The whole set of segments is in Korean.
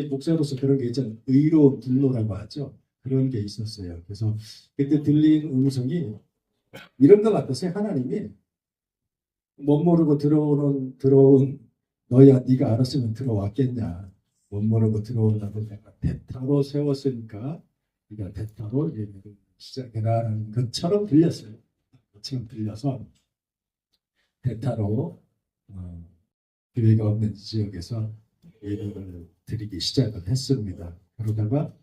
목사로서 그런 게 있잖아요. 의로운 분노라고 하죠. 그런 게 있었어요. 그래서 그때 들린 음성이 이런 것 같았어요. 하나님이 못 모르고 들어온 너야 네가 알았으면 들어왔겠냐. 못 모르고 들어온다고 내가 대타로 세웠으니까 네가 대타로 예배를 시작해라는 것처럼 들렸어요. 것처럼 들려서 대타로 교회가 없는 지역에서 예배를 드리기 시작을 했습니다. 그러다가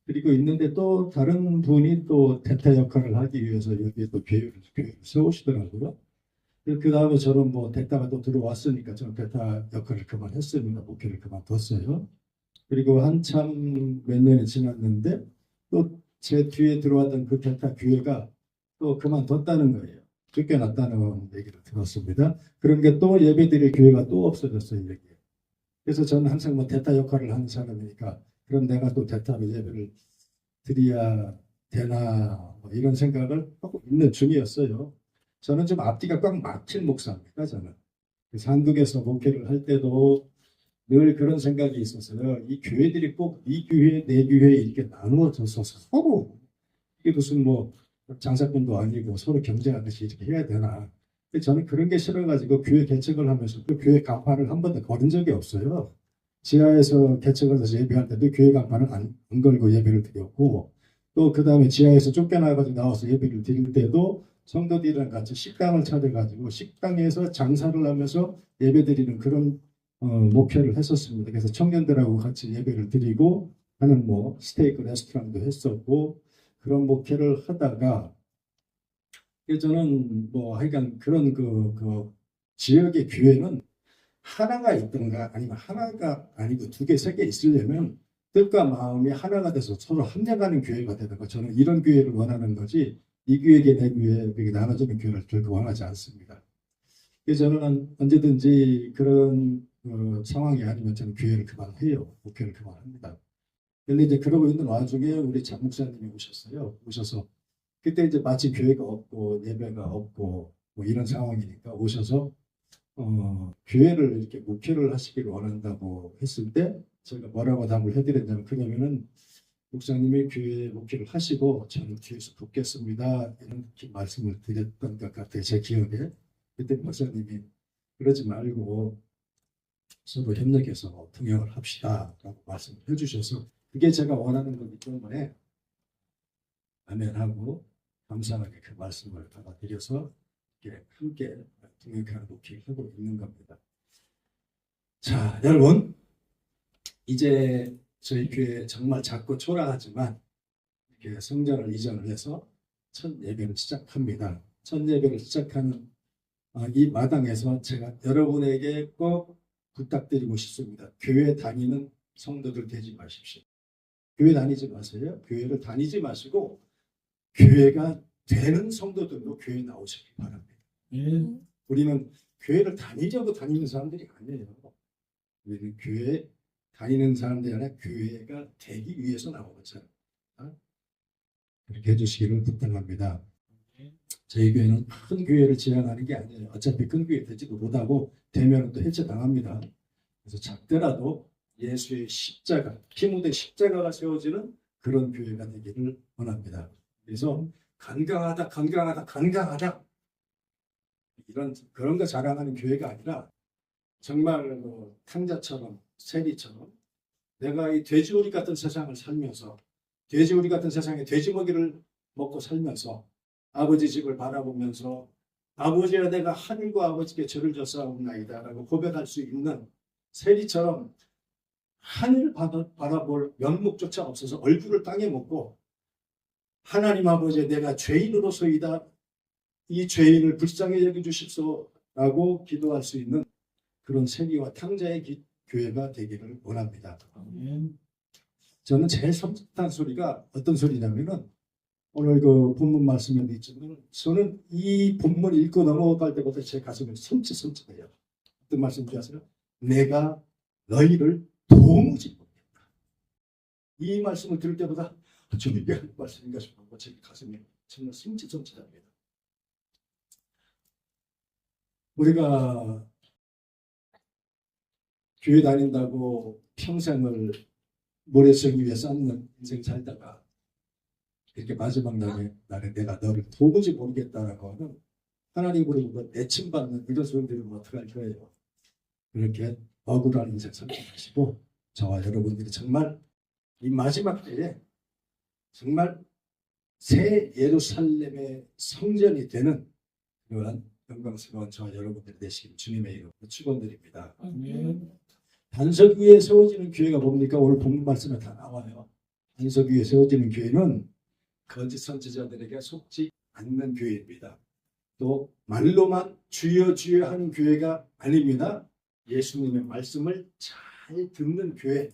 그리고 있는데 또 다른 분이 또 대타 역할을 하기 위해서 여기에 또 교회를 세우시더라고요. 그 다음에 저는 뭐 대타가 또 들어왔으니까 저는 대타 역할을 그만했습니다. 목회를 그만뒀어요. 그리고 한참 몇 년이 지났는데 또 제 뒤에 들어왔던 그 대타 교회가 또 그만뒀다는 거예요. 쫓겨났다는 얘기를 들었습니다. 그런 게 또 예배드릴 교회가 또 없어졌어요. 여기에. 그래서 저는 항상 뭐 대타 역할을 하는 사람이니까 그럼 내가 또 대타로 예배를 드려야 되나 뭐 이런 생각을 하고 있는 중이었어요. 저는 좀 앞뒤가 꽉 막힌 목사입니다. 저는 그래서 한국에서 목회를 할 때도 늘 그런 생각이 있었어요. 이 교회들이 꼭 이 교회 내 교회 이렇게 나누어져서 서로 이게 무슨 뭐 장사꾼도 아니고 서로 경쟁하듯이 이렇게 해야 되나. 근데 저는 그런 게 싫어가지고 교회 개척을 하면서 그 교회 간판을 한 번도 걸은 적이 없어요. 지하에서 개척을 해서 예배할 때도 교회 간판을 안 걸고 예배를 드렸고 또 그 다음에 지하에서 쫓겨나가지고 나와서 예배를 드릴 때도 성도들이랑 같이 식당을 차려가지고 식당에서 장사를 하면서 예배 드리는 그런 목회를 했었습니다. 그래서 청년들하고 같이 예배를 드리고 하는 뭐 스테이크 레스토랑도 했었고 그런 목회를 하다가 저는 뭐 하여간 그런 그 지역의 교회는 하나가 있던가 아니면 하나가 아니고 두 개, 세 개 있으려면 뜻과 마음이 하나가 돼서 서로 합력하는 교회가 되던가 저는 이런 교회를 원하는 거지 이 교회에 내 교회 이렇게 나눠지는 교회를 결코 원하지 않습니다. 그래서 저는 언제든지 그런 상황이 아니면 저는 교회를 그만해요. 목회를 그만합니다. 그런데 이제 그러고 있는 와중에 우리 장 목사님이 오셨어요. 오셔서 그때 이제 마치 교회가 없고 예배가 없고 뭐 이런 상황이니까 오셔서 교회를 이렇게 목회를 하시기를 원한다고 했을 때 제가 뭐라고 답을 해드렸냐면 그러면은 목사님이 교회 목회를 하시고 저는 뒤에서 돕겠습니다. 이렇게 말씀을 드렸던 것 같아요. 제 기억에. 그때 목사님이 그러지 말고 서로 협력해서 통역을 합시다라고 말씀을 해주셔서 그게 제가 원하는 거기 때문에 아멘하고 감사하게 그 말씀을 받아들여서 이렇게 함께 통역하는 목회를 하고 있는 겁니다. 자, 여러분 이제 저희 교회 정말 작고 초라하지만 이렇게 성전을 이전을 해서 첫 예배를 시작합니다. 첫 예배를 시작하는 이 마당에서 제가 여러분에게 꼭 부탁드리고 싶습니다. 교회 다니는 성도들 되지 마십시오. 교회 다니지 마세요. 교회를 다니지 마시고 교회가 되는 성도들로 교회 나오시기 바랍니다. 우리는 교회를 다니려고 다니는 사람들이 아니에요. 우리는 교회 다니는 사람들이 아니라 교회가 되기 위해서 나오는 사람. 그렇게 해주시기를 부탁합니다. 저희 교회는 큰 교회를 지향하는 게 아니에요. 어차피 큰 교회 되지도 못하고 되면 또 해체당합니다. 그래서 작더라도 예수의 십자가, 피 묻은 십자가가 세워지는 그런 교회가 되기를 원합니다. 그래서 건강하다 이런 그런 거 자랑하는 교회가 아니라 정말 뭐 탕자처럼 세리처럼 내가 이 돼지우리 같은 세상을 살면서 돼지우리 같은 세상에 돼지먹이를 먹고 살면서 아버지 집을 바라보면서 아버지야 내가 하늘과 아버지께 절을 졌사옵나이다 라고 고백할 수 있는 세리처럼 하늘 바라볼 면목조차 없어서 얼굴을 땅에 묻고 하나님 아버지 내가 죄인으로서이다 이 죄인을 불쌍히 여겨주십소라고 기도할 수 있는 그런 세리와 탕자의 교회가 되기를 원합니다. 저는 제일 섬뜩한 소리가 어떤 소리냐면은 오늘 그 본문 말씀에도 있지만 저는 이 본문 읽고 넘어갈 때부터 제 가슴이 섬찟해요. 어떤 말씀인지 아세요? 내가 너희를 도무지 모르겠다. 이 말씀을 들을 때보다 좀 이게 말씀인가 싶고 제 가슴이 정말 섬찟합니다. 우리가 교회 다닌다고 평생을 모래성 위에 쌓는 인생 살다가 이렇게 마지막 날에 내가 너를 도무지 모르겠다라고 하는 하나님으로부터 내침받는 이런 소리 들으면 어떡할 거예요. 그렇게 억울한 인생 선택하시고 저와 여러분들이 정말 이 마지막 때에 정말 새 예루살렘의 성전이 되는 그러한 영광스러운 저와 여러분들이 되시길 주님의 이름으로 축원드립니다. 반석 위에 세워지는 교회가 뭡니까? 오늘 본문 말씀에 다 나와요. 반석 위에 세워지는 교회는 거짓 선지자들에게 속지 않는 교회입니다. 또 말로만 주여 주여 하는 교회가 아닙니다. 예수님의 말씀을 잘 듣는 교회,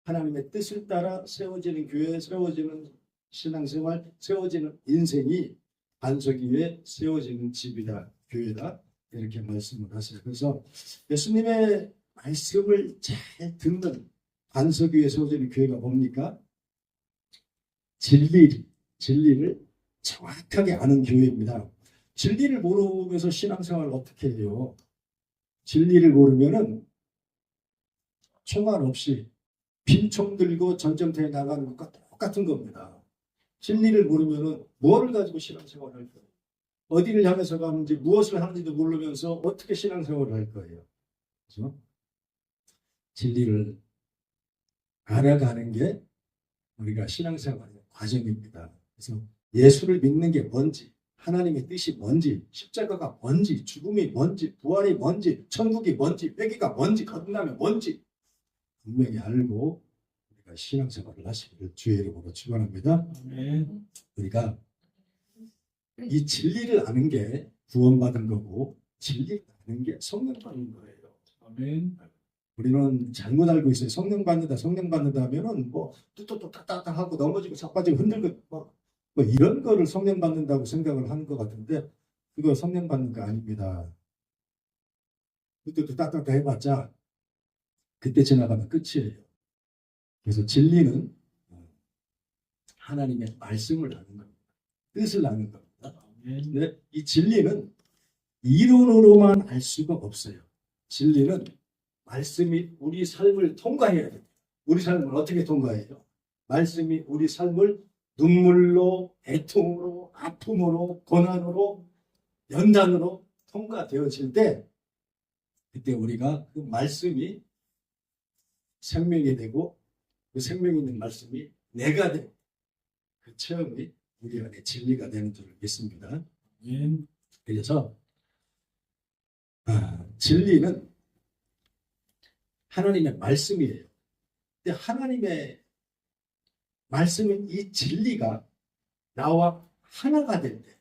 하나님의 뜻을 따라 세워지는 교회, 세워지는 신앙생활, 세워지는 인생이 반석 위에 세워지는 집이다, 교회다, 이렇게 말씀을 하세요. 그래서 예수님의 말씀을 잘 듣는 반석 위에 세워지는 교회가 뭡니까? 진리를 정확하게 아는 교회입니다. 진리를 모르면서 신앙생활을 어떻게 해요? 진리를 모르면은 총알 없이 빈총 들고 전쟁터에 나가는 것과 똑같은 겁니다. 진리를 모르면은 뭐를 가지고 신앙생활을 할 거예요? 어디를 향해서 가는지 무엇을 하는지도 모르면서 어떻게 신앙생활을 할 거예요? 그렇죠? 진리를 알아가는 게 우리가 신앙생활의 과정입니다. 그래서 예수를 믿는 게 뭔지, 하나님의 뜻이 뭔지, 십자가가 뭔지, 죽음이 뭔지, 부활이 뭔지, 천국이 뭔지, 회개가 뭔지, 거듭남이 뭔지 분명히 알고 우리가 신앙생활을 하시기를 주의 이름으로 축원합니다. 우리가 이 진리를 아는 게 구원받은 거고 진리를 아는 게 성령 받는 거예요. 아멘. 우리는 잘못 알고 있어요. 성령 받는다 하면은 뭐 뚜뚜뚜 따따따 하고 넘어지고 자빠지고 흔들고 뭐 이런 거를 성령 받는다고 생각을 하는 것 같은데 그거 성령 받는 거 아닙니다. 뚜뚜뚜 따따따 해봤자 그때 지나가면 끝이에요. 그래서 진리는 하나님의 말씀을 아는 겁니다. 뜻을 아는 겁니다. 근데 이 진리는 이론으로만 알 수가 없어요. 진리는 말씀이 우리 삶을 통과해야 돼요. 우리 삶을 어떻게 통과해요? 말씀이 우리 삶을 눈물로, 애통으로, 아픔으로, 고난으로, 연단으로 통과되어질 때 그때 우리가 그 말씀이 생명이 되고 그 생명 있는 말씀이 내가 되고 그 체험이 우리 안에 진리가 되는 줄을 믿습니다. 그래서 진리는 하나님의 말씀이에요. 근데 하나님의 말씀은 이 진리가 나와 하나가 될 때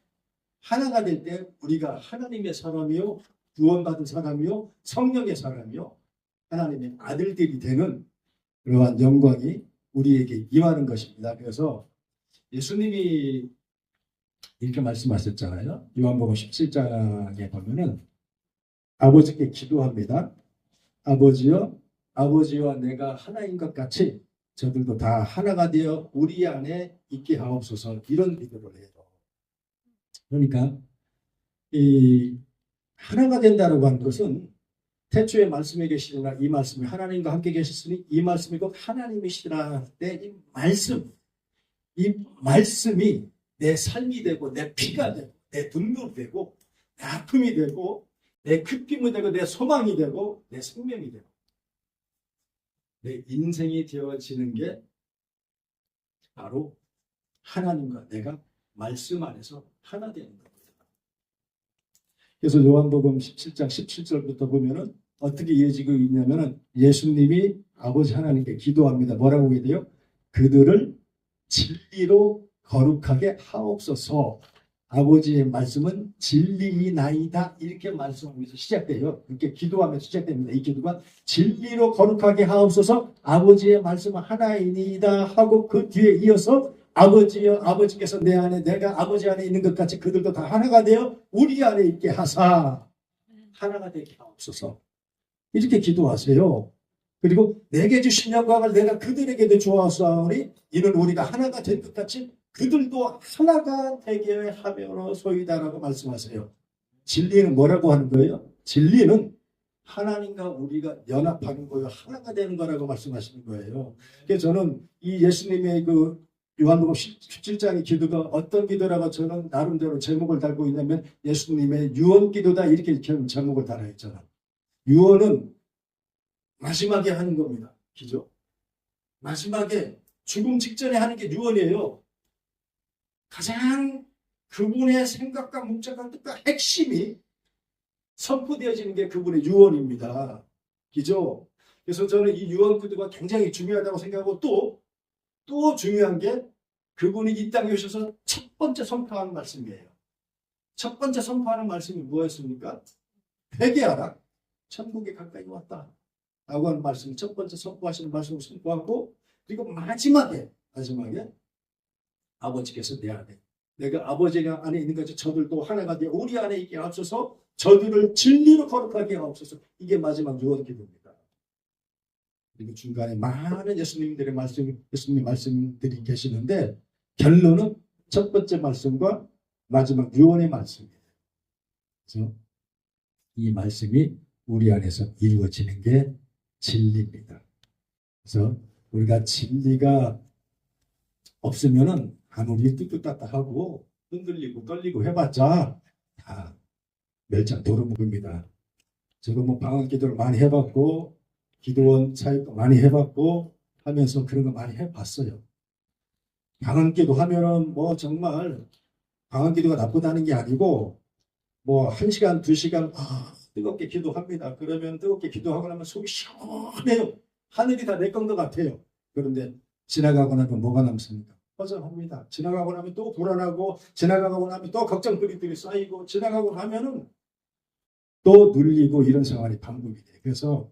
우리가 하나님의 사람이요, 구원받은 사람이요, 성령의 사람이요, 하나님의 아들들이 되는 그러한 영광이 우리에게 임하는 것입니다. 그래서 예수님이 이렇게 말씀하셨잖아요. 요한복음 17장에 보면은 아버지께 기도합니다. 아버지와 내가 하나인 것 같이 저들도 다 하나가 되어 우리 안에 있게 하옵소서, 이런 기도를 해요. 그러니까 이 하나가 된다고 하는 것은 태초에 말씀에 계시니라 이 말씀이 하나님과 함께 계셨으니 이 말씀이 곧 하나님이시라 할 때 이 말씀이 내 삶이 되고 내 피가 되고 내 눈물이 되고 내 아픔이 되고 내 기쁨이 되고 내 소망이 되고 내 생명이 되고 내 인생이 되어지는 게 바로 하나님과 내가 말씀 안에서 하나 되는 겁니다. 그래서 요한복음 17장 17절부터 보면은 어떻게 이어지고 있냐면은 예수님이 아버지 하나님께 기도합니다. 뭐라고 해야 돼요? 그들을 진리로 거룩하게 하옵소서. 아버지의 말씀은 진리이나이다, 이렇게 말씀하면서 시작돼요. 이렇게 기도하면서 시작됩니다. 이 기도가 진리로 거룩하게 하옵소서, 아버지의 말씀은 하나이니이다 하고 그 뒤에 이어서 아버지여 아버지께서 내 안에 내가 아버지 안에 있는 것 같이 그들도 다 하나가 되어 우리 안에 있게 하사 하나가 되게 하옵소서, 이렇게 기도하세요. 그리고 내게 주신 영광을 내가 그들에게도 주었사오니 이는 우리가 하나가 된 것 같이 그들도 하나가 되게 하며로소이다라고 말씀하세요. 진리는 뭐라고 하는 거예요? 진리는 하나님과 우리가 연합하는 거예요. 하나가 되는 거라고 말씀하시는 거예요. 그래서 저는 이 예수님의 그 요한복음 17장의 기도가 어떤 기도라고 저는 나름대로 제목을 달고 있냐면 예수님의 유언 기도다 이렇게 제목을 달아 있잖아. 유언은 마지막에 하는 겁니다. 기죠. 마지막에 죽음 직전에 하는 게 유언이에요. 가장 그분의 생각과 목적과 뜻과 핵심이 선포되어지는 게 그분의 유언입니다. 기죠? 그래서 저는 이 유언 기도가 굉장히 중요하다고 생각하고 또 중요한 게 그분이 이 땅에 오셔서 첫 번째 선포하는 말씀이에요. 첫 번째 선포하는 말씀이 뭐였습니까? 회개하라. 천국에 가까이 왔다. 라고 하는 말씀, 첫 번째 선포하시는 말씀을 선포하고 그리고 마지막에 아버지께서 내 안에 내가 아버지 안에 있는 것이 저들도 하나가 되어 우리 안에 있게 하옵소서 저들을 진리로 거룩하게 하옵소서 이게 마지막 유언 기도입니다. 그리고 중간에 많은 예수님의 말씀들이 계시는데 결론은 첫 번째 말씀과 마지막 유언의 말씀이에요. 그래서 이 말씀이 우리 안에서 이루어지는 게 진리입니다. 그래서 우리가 진리가 없으면은 아무리 뚝뚝딱딱하고 흔들리고 떨리고 해봤자 다 멸장 도루묵입니다. 저도 뭐 방언 기도를 많이 해봤고 기도원 사역도 많이 해봤고 하면서 그런 거 많이 해봤어요. 방언 기도 하면은 뭐 정말 방언 기도가 나쁘다는 게 아니고 뭐 1시간, 2시간 뜨겁게 기도합니다. 그러면 뜨겁게 기도하고 나면 속이 시원해요. 하늘이 다 내 건 것 같아요. 그런데 지나가고 나면 뭐가 남습니까? 허전합니다. 지나가고 나면 또 불안하고 지나가고 나면 또 걱정거리들이 쌓이고 지나가고 나면은 또 눌리고 이런 생활이 반복이 돼요. 그래서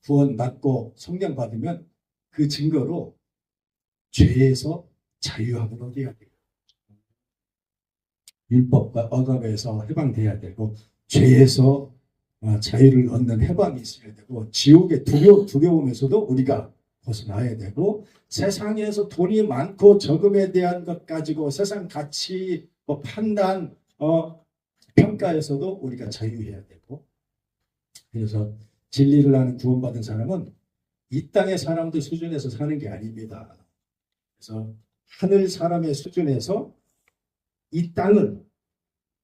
구원 받고 성령 받으면 그 증거로 죄에서 자유함을 얻어야 돼요. 율법과 억압에서 해방돼야 되고 죄에서 자유를 얻는 해방이 있어야 되고 지옥의 두려움에서도 우리가 벗어나야 되고 세상에서 돈이 많고 적음에 대한 것 가지고 세상 가치 판단 평가에서도 우리가 자유해야 되고 그래서 진리를 아는 구원받은 사람은 이 땅의 사람들 수준에서 사는 게 아닙니다. 그래서 하늘 사람의 수준에서 이 땅을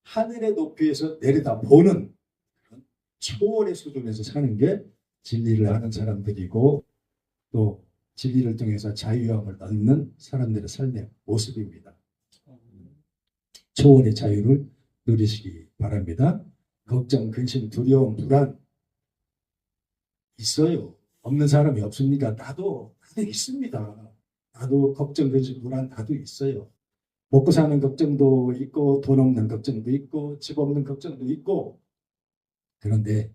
하늘의 높이에서 내려다보는 초월의 수준에서 사는 게 진리를 아는 사람들이고 또 진리를 통해서 자유함을 얻는 사람들의 삶의 모습입니다. 초월의 자유를 누리시기 바랍니다. 걱정, 근심, 두려움, 불안 있어요. 없는 사람이 없습니까? 나도 있습니다. 나도 걱정, 근심, 불안 나도 있어요. 먹고 사는 걱정도 있고 돈 없는 걱정도 있고 집 없는 걱정도 있고 그런데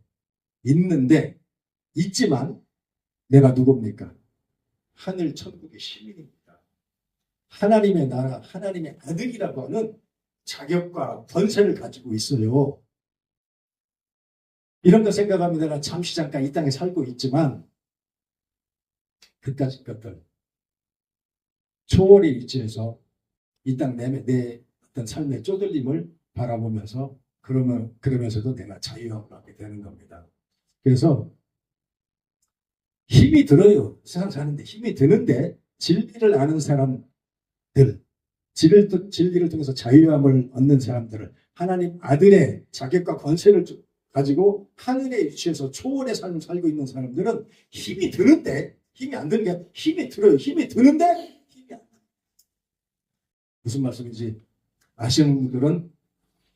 있지만 내가 누굽니까? 하늘 천국의 시민입니다. 하나님의 나라, 하나님의 아들이라고 하는 자격과 권세를 가지고 있어요. 이런 거 생각하면 내가 잠시 잠깐 이 땅에 살고 있지만 그까짓 것들 초월의 위치에서 이 땅 내 어떤 삶의 쪼들림을 바라보면서 그러면서도 내가 자유함을 얻게 되는 겁니다. 그래서 힘이 들어요. 세상 사는데 힘이 드는데 진리를 아는 사람들, 진리를 통해서 자유함을 얻는 사람들을 하나님 아들의 자격과 권세를 가지고 하늘의 위치에서 초월의 삶을 살고 있는 사람들은 힘이 드는데 힘이 안 드는 게 힘이 들어요. 힘이 드는데 힘이 안 들어요. 무슨 말씀인지 아시는 분들은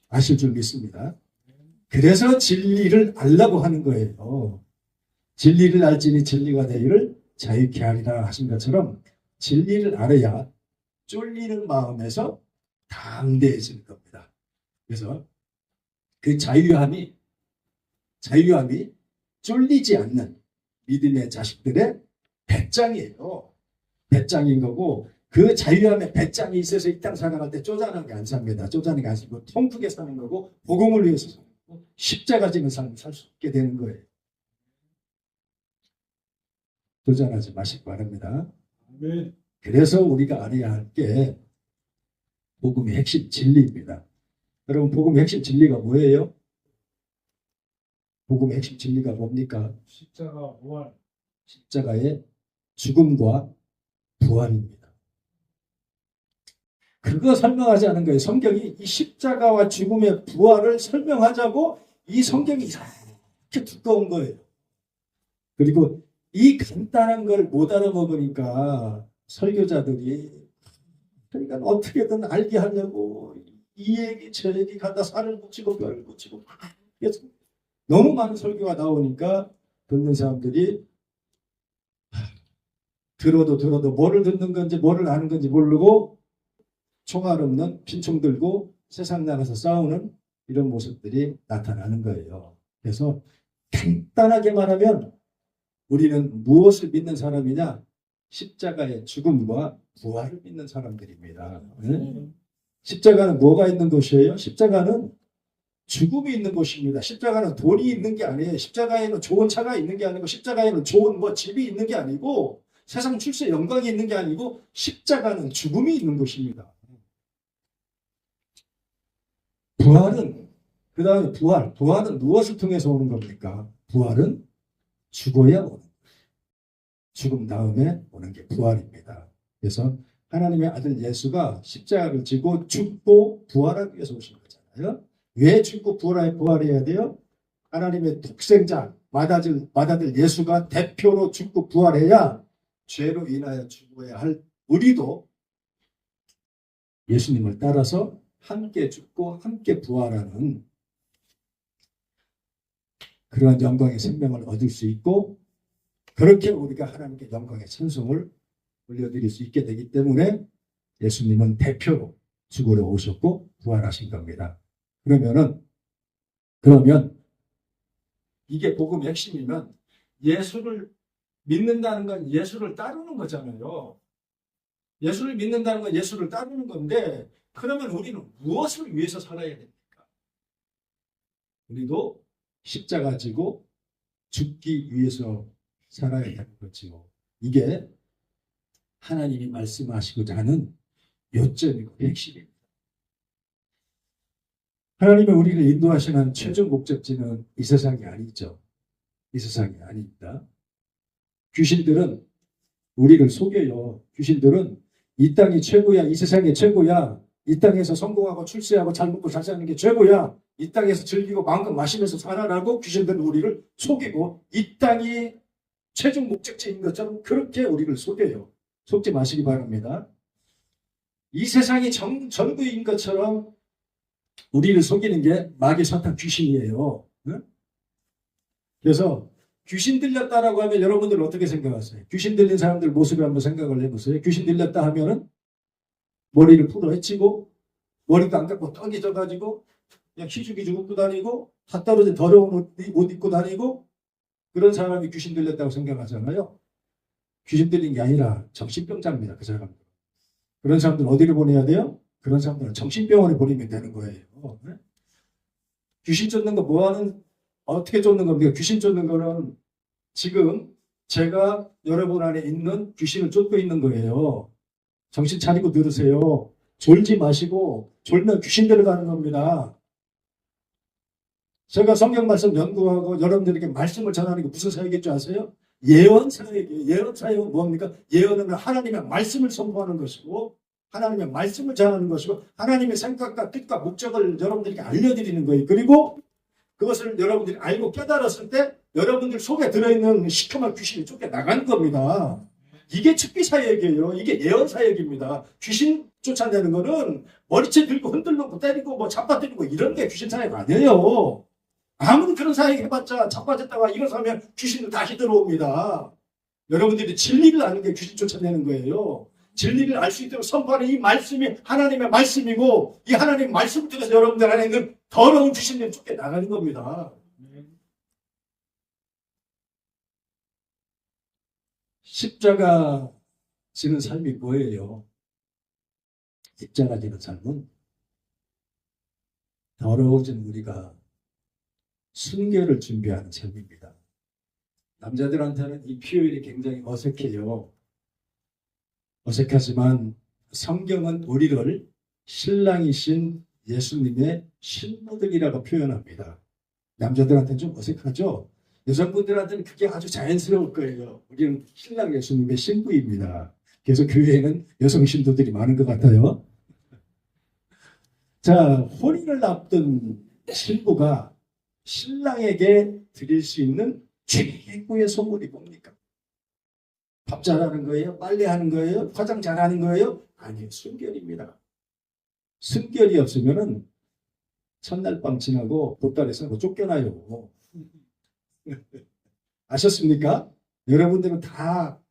아실 줄 믿습니다. 그래서 진리를 알라고 하는 거예요. 진리를 알지니 진리가 되기를 자유케 하리라 하신 것처럼 진리를 알아야 쫄리는 마음에서 담대해지는 겁니다. 그래서 그 자유함이 쫄리지 않는 믿음의 자식들의 배짱이에요. 배짱인 거고 그 자유함의 배짱이 있어서 이 땅 살아갈 때 쪼잔하게 안 삽니다. 쪼잔하게 안 살고 통크게 사는 거고 복음을 위해서 사는 거고 십자가 지는 삶을 살 수 있게 되는 거예요. 도전하지 마시기 바랍니다. 네. 그래서 우리가 알아야 할 게 복음의 핵심 진리입니다. 여러분 복음의 핵심 진리가 뭐예요? 복음의 핵심 진리가 뭡니까? 십자가 부활. 십자가의 죽음과 부활입니다. 그거 설명하지 않은 거예요. 성경이 이 십자가와 죽음의 부활을 설명하자고 이 성경이 이렇게 두꺼운 거예요. 그리고 이 간단한 걸 못 알아먹으니까 설교자들이 그러니까 어떻게든 알게 하려고 이 얘기 저 얘기 갖다 살을 붙이고 뼈를 붙이고 너무 많은 설교가 나오니까 듣는 사람들이 들어도 뭐를 듣는 건지 뭐를 아는 건지 모르고 총알 없는 빈총 들고 세상 나가서 싸우는 이런 모습들이 나타나는 거예요. 그래서 간단하게 말하면 우리는 무엇을 믿는 사람이냐? 십자가의 죽음과 부활을 믿는 사람들입니다. 네? 십자가는 뭐가 있는 곳이에요? 십자가는 죽음이 있는 곳입니다. 십자가는 돈이 있는 게 아니에요. 십자가에는 좋은 차가 있는 게 아니고 십자가에는 좋은 집이 있는 게 아니고 세상 출세 영광이 있는 게 아니고 십자가는 죽음이 있는 곳입니다. 부활은 그 다음에 부활은 무엇을 통해서 오는 겁니까? 부활은 죽어야 오는 거예요. 죽음 다음에 오는 게 부활입니다. 그래서 하나님의 아들 예수가 십자가를 지고 죽고 부활하기 위해서 오신 거잖아요. 왜 죽고 부활해야 돼요? 하나님의 독생자 맏아들 예수가 대표로 죽고 부활해야 죄로 인하여 죽어야 할 우리도 예수님을 따라서 함께 죽고 함께 부활하는 그러한 영광의 생명을 얻을 수 있고 그렇게 우리가 하나님께 영광의 찬송을 올려드릴 수 있게 되기 때문에 예수님은 대표로 죽으러 오셨고 부활하신 겁니다. 그러면 이게 복음의 핵심이면 예수를 믿는다는 건 예수를 따르는 거잖아요. 예수를 믿는다는 건 예수를 따르는 건데 그러면 우리는 무엇을 위해서 살아야 됩니까? 우리도 십자가 지고 죽기 위해서 살아야 되는 거죠. 이게 하나님이 말씀하시고자 하는 요점이고 핵심입니다. 하나님이 우리를 인도하시는 최종 목적지는 이 세상이 아니죠. 이 세상이 아닙니다. 귀신들은 우리를 속여요. 귀신들은 이 땅이 최고야, 이 세상이 최고야, 이 땅에서 성공하고 출세하고 잘 먹고 잘 사는 게 최고야, 이 땅에서 즐기고 마음껏 마시면서 살아라고 귀신들은 우리를 속이고 이 땅이 최종 목적지인 것처럼 그렇게 우리를 속여요. 속지 마시기 바랍니다. 이 세상이 전부인 것처럼 우리를 속이는 게 마귀 사탄 귀신이에요. 네? 그래서 귀신 들렸다라고 하면 여러분들 어떻게 생각하세요? 귀신 들린 사람들 모습을 한번 생각을 해보세요. 귀신 들렸다 하면은 머리를 풀어 헤치고 머리도 안 감고 떡이 져가지고 그냥 희죽희죽 웃고 다니고 다 떨어진 더러운 옷 입고 다니고 그런 사람이 귀신 들렸다고 생각하잖아요. 귀신 들린 게 아니라 정신병자입니다. 그 사람들. 그런 사람들 어디를 보내야 돼요? 그런 사람들은 정신병원에 보내면 되는 거예요. 네? 귀신 쫓는 거 뭐하는 어떻게 쫓는 겁니까? 귀신 쫓는 거는 지금 제가 여러분 안에 있는 귀신을 쫓고 있는 거예요. 정신 차리고 들으세요. 졸지 마시고 졸면 귀신 들어가는 겁니다. 제가 성경 말씀 연구하고 여러분들에게 말씀을 전하는 게 무슨 사역인 줄 아세요? 예언 사역이에요. 예언 사역은 뭡니까? 예언은 하나님의 말씀을 선포하는 것이고 하나님의 말씀을 전하는 것이고 하나님의 생각과 뜻과 목적을 여러분들에게 알려드리는 거예요. 그리고 그것을 여러분들이 알고 깨달았을 때 여러분들 속에 들어있는 시커먼 귀신이 쫓겨나가는 겁니다. 이게 축기 사역이에요. 이게 예언 사역입니다. 귀신 쫓아내는 거는 머리채 들고 흔들고 때리고 뭐 잡아뜨리고 이런 게 귀신 사역 아니에요. 아무리 그런 사역 해봤자 자빠졌다가 일어서면 귀신도 다시 들어옵니다. 여러분들이 진리를 아는 게 귀신 쫓아내는 거예요. 진리를 알 수 있도록 선포하는 이 말씀이 하나님의 말씀이고 이 하나님의 말씀을 통해서 여러분들 안에 있는 더러운 귀신들이 쫓겨나가는 겁니다. 십자가 지는 삶이 뭐예요? 십자가 지는 삶은 더러워진 우리가 순결을 준비하는 삶입니다. 남자들한테는 이 표현이 굉장히 어색해요. 어색하지만 성경은 우리를 신랑이신 예수님의 신부들이라고 표현합니다. 남자들한테는 좀 어색하죠? 여성분들한테는 그게 아주 자연스러울 거예요. 우리는 신랑 예수님의 신부입니다. 그래서 교회에는 여성 신도들이 많은 것 같아요. 자, 혼인을 앞둔 신부가 신랑에게 드릴 수 있는 최고의 선물이 뭡니까? 밥 잘하는 거예요? 빨래하는 거예요? 화장 잘하는 거예요? 아니요, 순결입니다. 순결이 없으면은 첫날 밤 지나고 보따리에서 쫓겨나요. 아셨습니까? 여러분들은 다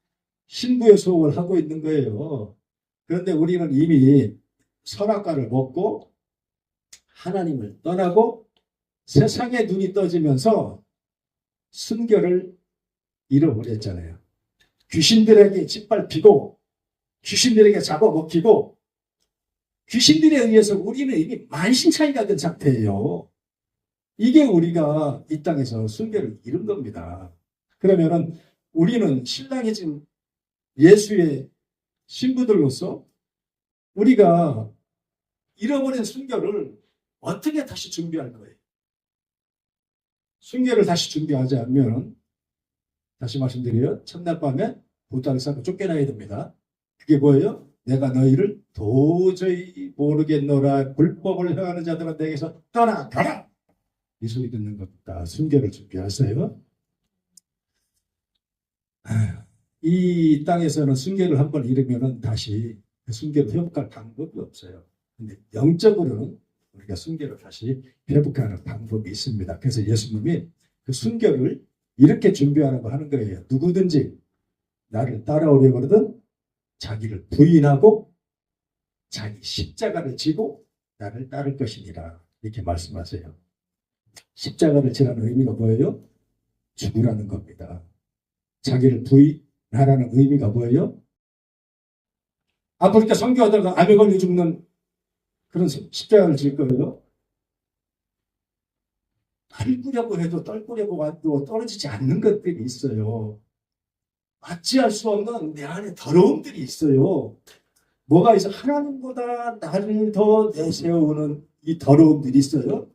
신부의 수업을 하고 있는 거예요. 그런데 우리는 이미 선악과를 먹고 하나님을 떠나고 세상에 눈이 떠지면서 순결을 잃어버렸잖아요. 귀신들에게 짓밟히고 귀신들에게 잡아먹히고 귀신들에 의해서 우리는 이미 만신창이가 된 상태예요. 이게 우리가 이 땅에서 순결을 잃은 겁니다. 그러면은 우리는 신랑이 지금 예수의 신부들로서 우리가 잃어버린 순결을 어떻게 다시 준비할 거예요? 순결을 다시 준비하지 않으면 다시 말씀드려요. 첫날 밤에 보따리 싸고 쫓겨나야 됩니다. 그게 뭐예요? 내가 너희를 도저히 모르겠노라. 불법을 행하는 자들은 내게서 떠나가라. 이 소리 듣는 겁니다. 순결을 준비하세요. 이 땅에서는 순결을 한번 잃으면 다시 그 순결을 회복할 방법이 없어요. 근데 영적으로는 우리가 순결을 다시 회복하는 방법이 있습니다. 그래서 예수님이 그 순결을 이렇게 준비하라고 하는 거예요. 누구든지 나를 따라오려고 하거든 자기를 부인하고 자기 십자가를 지고 나를 따를 것이니라. 이렇게 말씀하세요. 십자가를 지라는 의미가 뭐예요? 죽으라는 겁니다. 자기를 부인하라는 의미가 뭐예요? 아프리카 선교하다가 암에 걸려 죽는 그런 십자가를 질 거예요? 떨구려고 해도 떨구려고 해도 떨어지지 않는 것들이 있어요. 어찌할 수 없는 내 안에 더러움들이 있어요. 뭐가 있어? 하나님보다 나를 더 내세우는 이 더러움들이 있어요.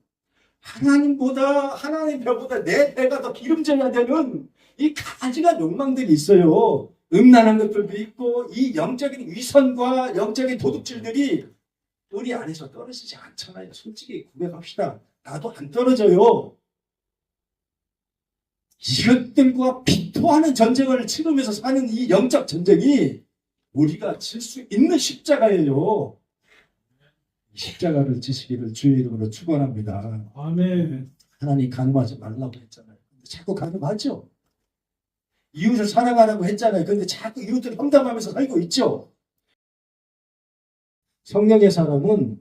하나님 별보다 내 배가 더 기름져야 되는 이 가지가 욕망들이 있어요. 음란한 것들도 있고 이 영적인 위선과 영적인 도둑질들이 우리 안에서 떨어지지 않잖아요. 솔직히 고백합시다. 나도 안 떨어져요. 이것들과 비토하는 전쟁을 치르면서 사는 이 영적 전쟁이 우리가 질 수 있는 십자가예요. 십자가를 지시기를 주의 이름으로 축원합니다. 아멘. 하나님 간음하지 말라고 했잖아요. 근데 자꾸 간음하죠. 이웃을 사랑하라고 했잖아요. 그런데 자꾸 이웃들 험담하면서 살고 있죠. 성령의 사람은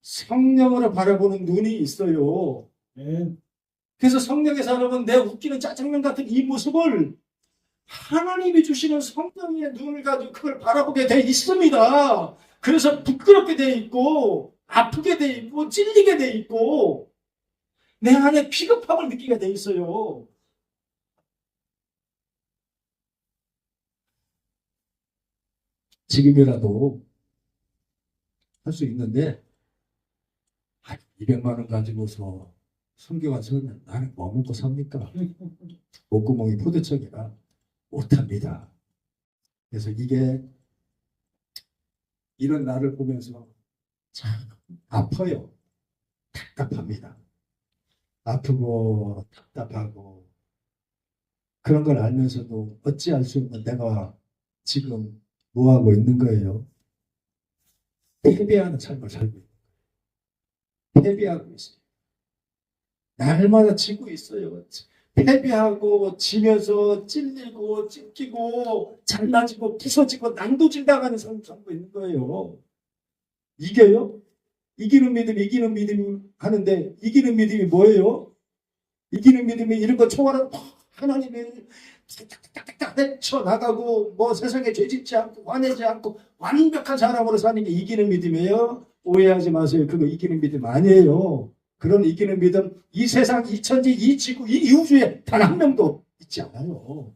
성령으로 바라보는 눈이 있어요. 네. 그래서 성령의 사람은 내 웃기는 짜장면 같은 이 모습을 하나님이 주시는 성령의 눈을 가지고 그걸 바라보게 돼 있습니다. 그래서 부끄럽게 돼 있고 아프게 돼 있고 찔리게 돼 있고 내 안에 비겁함을 느끼게 돼 있어요. 지금이라도 할 수 있는데 200만 원 가지고서 성경 안 쓰면 나는 뭐 먹고 삽니까? 목구멍이 포대척이라 못합니다. 그래서 이게 이런 나를 보면서 참 아파요. 답답합니다. 아프고 답답하고 그런 걸 알면서도 어찌할 수 없는 내가 지금 뭐하고 있는 거예요? 패배하는 삶을 살고 있는 거예요. 패배하고 있어요. 날마다 지고 있어요. 패배하고 지면서 찔리고 찢기고 잘라지고 부서지고 난도질 당하는 삶을 살고 있는 거예요. 이겨요? 이기는 믿음이 하는데 이기는 믿음이 뭐예요? 이기는 믿음이 이런 거 초월하고 하나님이 탁탁탁탁 헤쳐나가고 뭐 세상에 죄짓지 않고 화내지 않고 완벽한 사람으로 사는 게 이기는 믿음이에요. 오해하지 마세요. 그거 이기는 믿음 아니에요. 그런 이기는 믿음 이 세상 이 천지 이 지구 이 우주에 단 한 명도 있지 않아요.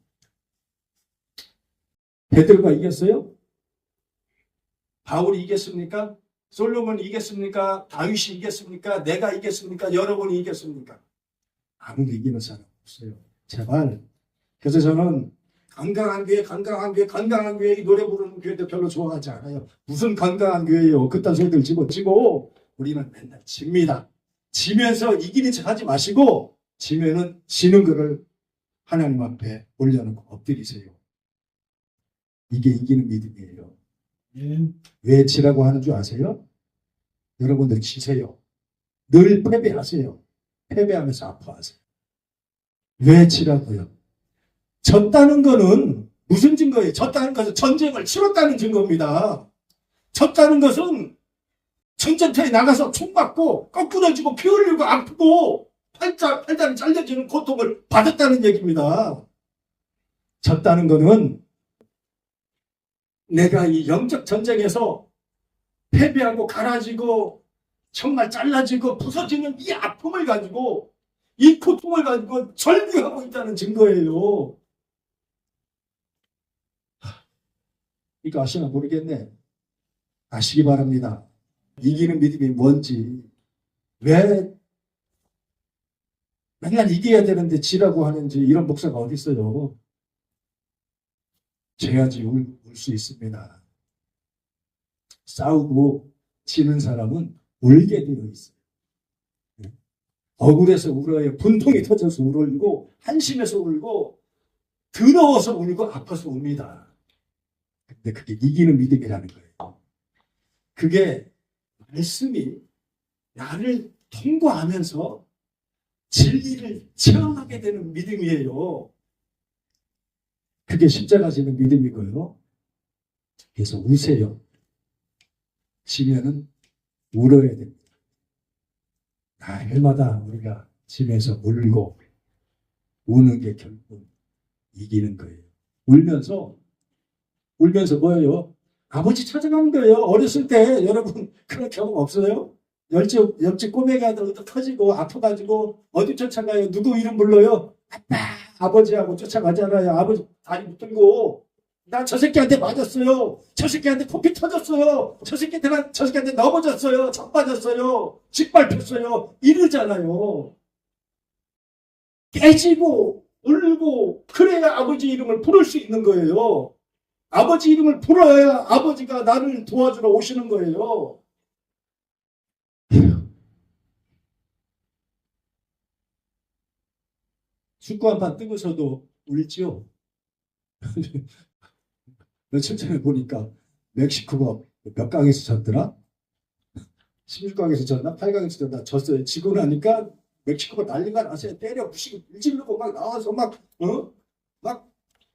베드로가 이겼어요? 바울이 이겼습니까? 솔로몬이 이겼습니까? 다윗이 이겼습니까? 내가 이겼습니까? 여러분이 이겼습니까? 아무도 이기는 사람 없어요. 제발. 그래서 저는 건강한 교회 이 노래 부르는 교회도 별로 좋아하지 않아요. 무슨 건강한 교회예요. 그딴 소리들 집어치고 우리는 맨날 집니다. 지면서 이기는 척 하지 마시고 지면은 지는 거를 하나님 앞에 올려놓고 엎드리세요. 이게 이기는 믿음이에요. 왜 지라고 하는 줄 아세요? 여러분들 지세요. 늘 패배하세요. 패배하면서 아파하세요. 왜 지라고요? 졌다는 거는 무슨 증거예요? 졌다는 것은 전쟁을 치렀다는 증거입니다. 졌다는 것은 전쟁터에 나가서 총 맞고 꺾부러지고 피 흘리고 아프고 팔다리 잘려지는 고통을 받았다는 얘기입니다. 졌다는 거는 내가 이 영적 전쟁에서 패배하고 갈아지고 정말 잘라지고 부서지는 이 아픔을 가지고 이 고통을 가지고 절규하고 있다는 증거예요. 이거 아시나 모르겠네. 아시기 바랍니다. 이기는 믿음이 뭔지. 왜 맨날 이겨야 되는데 지라고 하는지 이런 목사가 어디 있어요. 져야지 울 수 있습니다. 싸우고 지는 사람은 울게 되어 있어요. 억울해서 울어요. 분통이 터져서 울고 한심해서 울고 더러워서 울고 아파서 웁니다. 근데 그게 이기는 믿음이라는 거예요. 그게 말씀이 나를 통과하면서 진리를 체험하게 되는 믿음이에요. 그게 십자가 지는 믿음이고요. 그래서 우세요. 지면은 울어야 됩니다. 날마다 우리가 집에서 울고 우는 게 결국 이기는 거예요. 울면서 뭐예요? 아버지 찾아가는 거예요. 어렸을 때 여러분 그런 경험 없어요? 옆집 꼬매가 터지고 아파가지고 어디 쫓아가요? 누구 이름 불러요? 아빠 아버지하고 쫓아가잖아요. 아버지 다리 붙들고 나 저 새끼한테 맞았어요. 저 새끼한테 코피 터졌어요. 저 새끼한테 넘어졌어요. 적 맞았어요. 짓밟혔어요. 이러잖아요. 깨지고 울고 그래야 아버지 이름을 부를 수 있는 거예요. 아버지 이름을 불러야 아버지가 나를 도와주러 오시는 거예요. 축구 한 판 뜨고서도 울지요. 며칠 전에 보니까 멕시코가 몇 강에서 졌더라? 16강에서 졌나? 8강에서 졌나? 졌어요. 지고 나니까 멕시코가 난리가 나서 때려 부시고 일질르고 막 나와서 막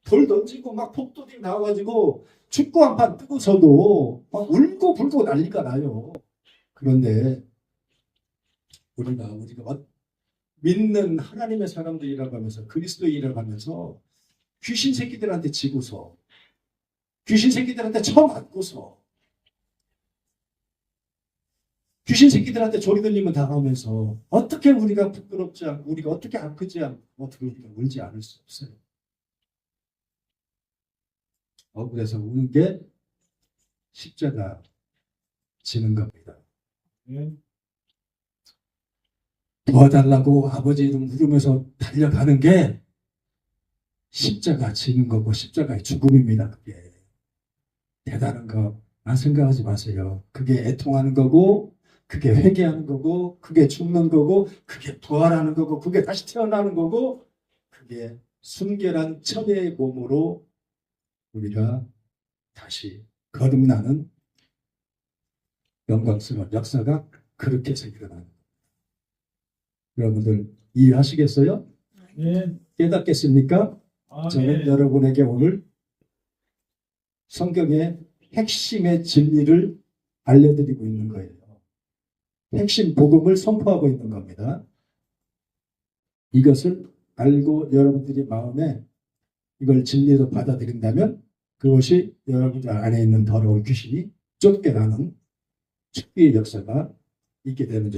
돌 던지고 막 폭도들이 나와가지고 축구 한 판 뜨고서도 막 울고 불고 난리가 나요. 그런데 우리가 믿는 하나님의 사람들이라고 하면서 그리스도인이라고 하면서 귀신 새끼들한테 지고서 귀신 새끼들한테 처맞고서 귀신 새끼들한테 조리 들리면 당하면서 어떻게 우리가 부끄럽지 않고 우리가 어떻게 아프지 않고 어떻게 우리가 울지 않을 수 없어요. 억울해서 우는 게 십자가 지는 겁니다. 도와달라고 아버지 이름 부르면서 달려가는 게 십자가 지는 거고 십자가의 죽음입니다. 그게 대단한 거 생각하지 마세요. 그게 애통하는 거고 그게 회개하는 거고 그게 죽는 거고 그게 부활하는 거고 그게 다시 태어나는 거고 그게 순결한 천의 몸으로 우리가 다시 거듭나는 영광스러운 역사가 그렇게 해서 일어나는 거예요. 여러분들 이해하시겠어요? 네. 깨닫겠습니까? 저는 네. 여러분에게 오늘 성경의 핵심의 진리를 알려드리고 있는 거예요. 핵심 복음을 선포하고 있는 겁니다. 이것을 알고 여러분들이 마음에 이걸 진리로 받아들인다면 그것이 여러분들 안에 있는 더러운 귀신이 쫓겨나는 축기의 역사가 있게 되는 줄